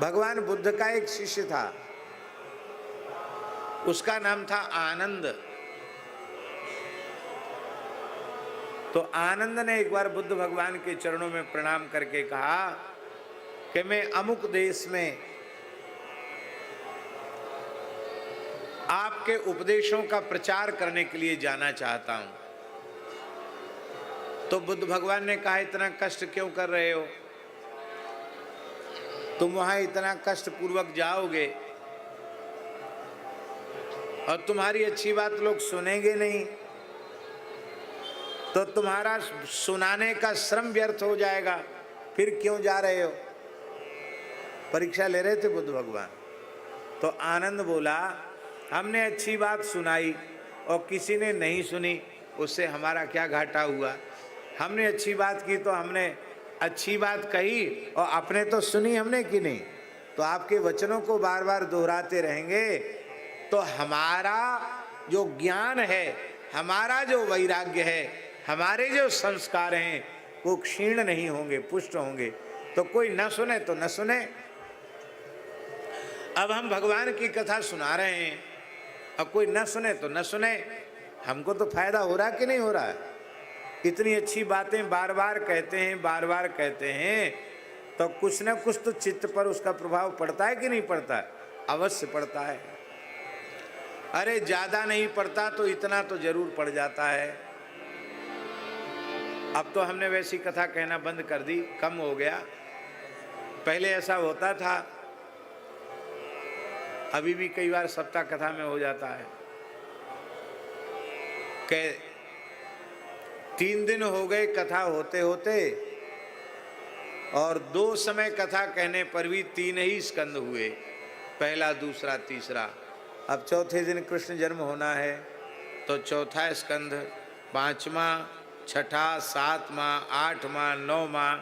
भगवान बुद्ध का एक शिष्य था, उसका नाम था आनंद। तो आनंद ने एक बार बुद्ध भगवान के चरणों में प्रणाम करके कहा कि मैं अमुक देश में आपके उपदेशों का प्रचार करने के लिए जाना चाहता हूं। तो बुद्ध भगवान ने कहा, इतना कष्ट क्यों कर रहे हो? तुम वहां इतना कष्ट पूर्वक जाओगे और तुम्हारी अच्छी बात लोग सुनेंगे नहीं, तो तुम्हारा सुनाने का श्रम व्यर्थ हो जाएगा, फिर क्यों जा रहे हो? परीक्षा ले रहे थे बुद्ध भगवान। तो आनंद बोला, हमने अच्छी बात सुनाई और किसी ने नहीं सुनी, उससे हमारा क्या घाटा हुआ? हमने अच्छी बात की तो हमने अच्छी बात कही और अपने तो सुनी हमने कि नहीं? तो आपके वचनों को बार बार दोहराते रहेंगे तो हमारा जो ज्ञान है, हमारा जो वैराग्य है, हमारे जो संस्कार हैं वो क्षीण नहीं होंगे, पुष्ट होंगे। तो कोई न सुने तो न सुने। अब हम भगवान की कथा सुना रहे हैं, अब कोई न सुने तो न सुने, हमको तो फायदा हो रहा कि नहीं हो रहा है? इतनी अच्छी बातें बार बार कहते हैं, बार बार कहते हैं, तो कुछ न कुछ तो चित्त पर उसका प्रभाव पड़ता है कि नहीं पड़ता है? अवश्य पड़ता है। अरे ज्यादा नहीं पड़ता तो इतना तो जरूर पड़ जाता है। अब तो हमने वैसी कथा कहना बंद कर दी, कम हो गया। पहले ऐसा होता था, अभी भी कई बार सप्ताह कथा में हो जाता है कि 3 दिन हो गए कथा होते होते और 2 समय कथा कहने पर भी 3 ही स्कंद हुए, पहला, दूसरा, तीसरा। अब चौथे दिन कृष्ण जन्म होना है तो चौथा स्कंद, 5वां, 6ठा, 7वां, 8वां, 9वां,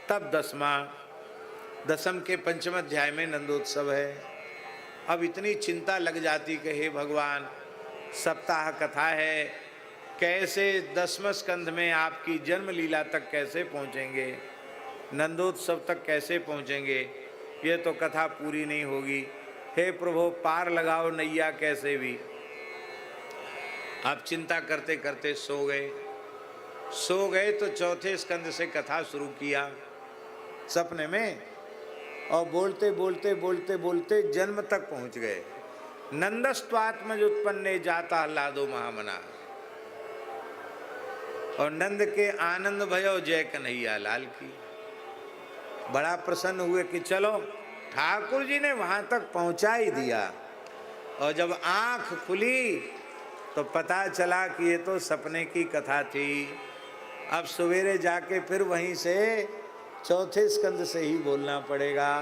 तब 10वां। 10म के 5म अध्याय में नंदोत्सव है। अब इतनी चिंता लग जाती कि हे भगवान, सप्ताह कथा है, कैसे 10वें स्कंध में आपकी जन्म लीला तक कैसे पहुँचेंगे, नंदोत्सव तक कैसे पहुँचेंगे? ये तो कथा पूरी नहीं होगी। हे प्रभु, पार लगाओ नैया कैसे भी। आप चिंता करते करते सो गए तो चौथे स्कंद से कथा शुरू किया सपने में, और बोलते बोलते बोलते बोलते जन्म तक पहुंच गए। नंदस्त्वात्मज उत्पन्ने जाता लादो महामना, और नंद के आनंद भयो जय कन्हैया लाल की। बड़ा प्रसन्न हुए कि चलो ठाकुर जी ने वहां तक पहुंचा ही दिया। और जब आंख खुली तो पता चला कि ये तो सपने की कथा थी। अब सवेरे जाके फिर वहीं से चौथे स्कंद से ही बोलना पड़ेगा।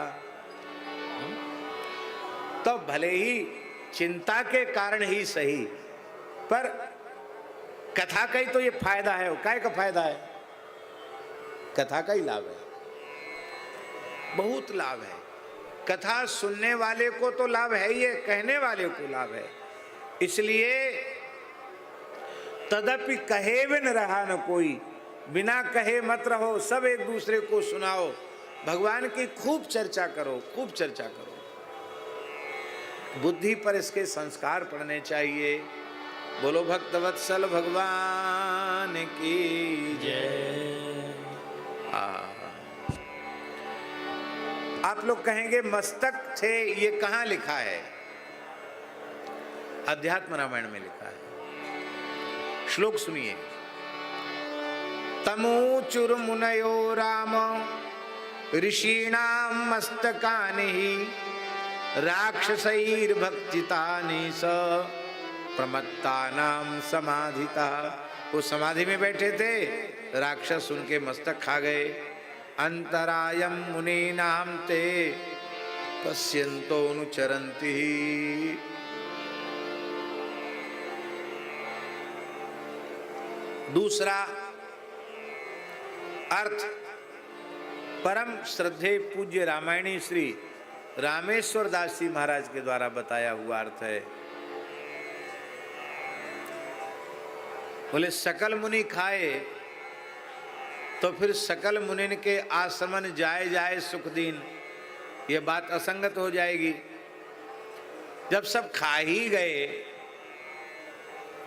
तो भले ही चिंता के कारण ही सही, पर कथा का ही तो ये फायदा है। काय का फायदा है? कथा का ही लाभ है, बहुत लाभ है। कथा सुनने वाले को तो लाभ है ही है, कहने वाले को लाभ है। इसलिए तदपि कहे बिन रहा न कोई, बिना कहे मत रहो, सब एक दूसरे को सुनाओ। भगवान की खूब चर्चा करो, खूब चर्चा करो। बुद्धि पर इसके संस्कार पड़ने चाहिए। बोलो भक्तवत्सल भगवान की जय। आप लोग कहेंगे मस्तक थे, ये कहाँ लिखा है? अध्यात्म रामायण में लिखा है। श्लोक सुनिए। तमूचुर मुनयो राम ऋषीणाम मस्तकानि राक्षसैर भक्षितानि स प्रमत्तानाम समाधिता। वो समाधि में बैठे थे, राक्षस उनके मस्तक खा गए। अंतरायम मुनीनाम ते पश्यन्तो अनुचरन्ति। दूसरा अर्थ परम श्रद्धेय पूज्य रामायणी श्री रामेश्वर दास जी महाराज के द्वारा बताया हुआ अर्थ है। बोले सकल मुनि खाए तो फिर सकल मुनिन के आसमन जाए जाए सुख दीन। ये बात असंगत हो जाएगी। जब सब खा ही गए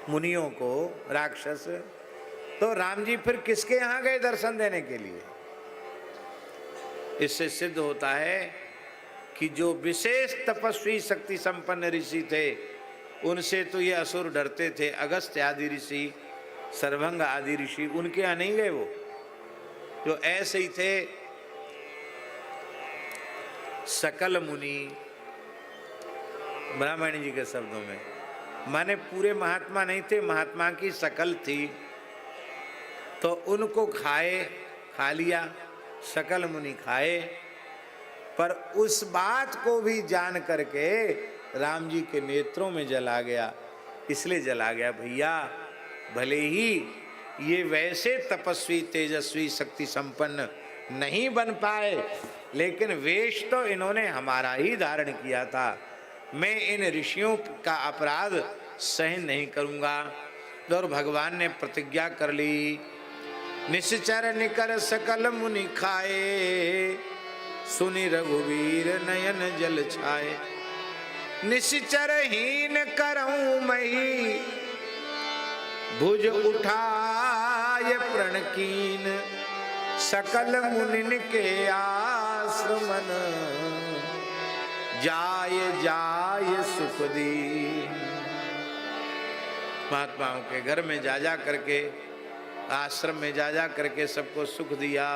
मुनियों को राक्षस, तो राम जी फिर किसके यहां गए दर्शन देने के लिए? इससे सिद्ध होता है कि जो विशेष तपस्वी शक्ति संपन्न ऋषि थे उनसे तो ये असुर डरते थे। अगस्त्य आदि ऋषि, सर्वभंग आदि ऋषि, उनके यहाँ नहीं गए वो, जो ऐसे ही थे सकल मुनि। ब्राह्मण जी के शब्दों में माने पूरे महात्मा नहीं थे, महात्मा की शकल थी, तो उनको खा लिया, सकल मुनि खाए। पर उस बात को भी जान करके राम जी के नेत्रों में जल आ गया। इसलिए जला गया, भैया भले ही ये वैसे तपस्वी तेजस्वी शक्ति संपन्न नहीं बन पाए, लेकिन वेश तो इन्होंने हमारा ही धारण किया था। मैं इन ऋषियों का अपराध सहन नहीं करूंगा। और भगवान ने प्रतिज्ञा कर ली, निश्चर निकर सकल मुनि खाए, सुनि रघुवीर नयन जल छाए। निश्चर हीन करऊं मही, भुज उठाय प्रण कीन, सकल मुनिन के आश्रमन, जाय जाय सुख दी। महात्माओं के घर में जा करके, आश्रम में जा करके सबको सुख दिया।